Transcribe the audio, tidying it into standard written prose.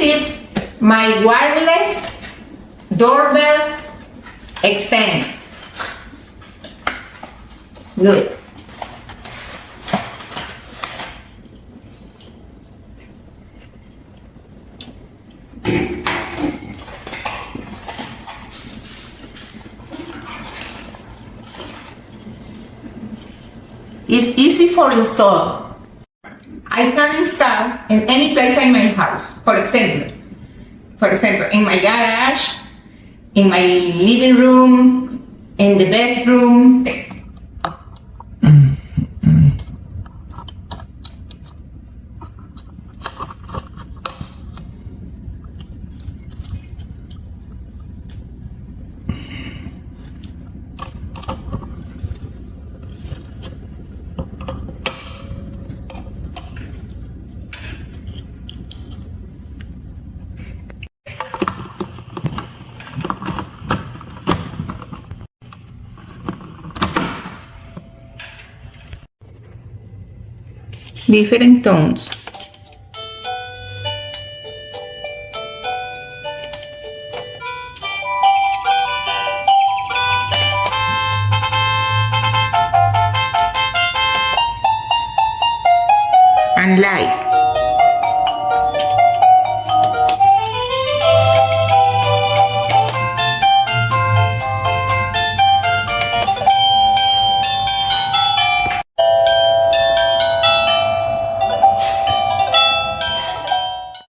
receive my wireless doorbell extend. Good. It's easy for install. I can install in any place in my house. For example, in my garage, in my living room, in the bedroom. Different tones. And light.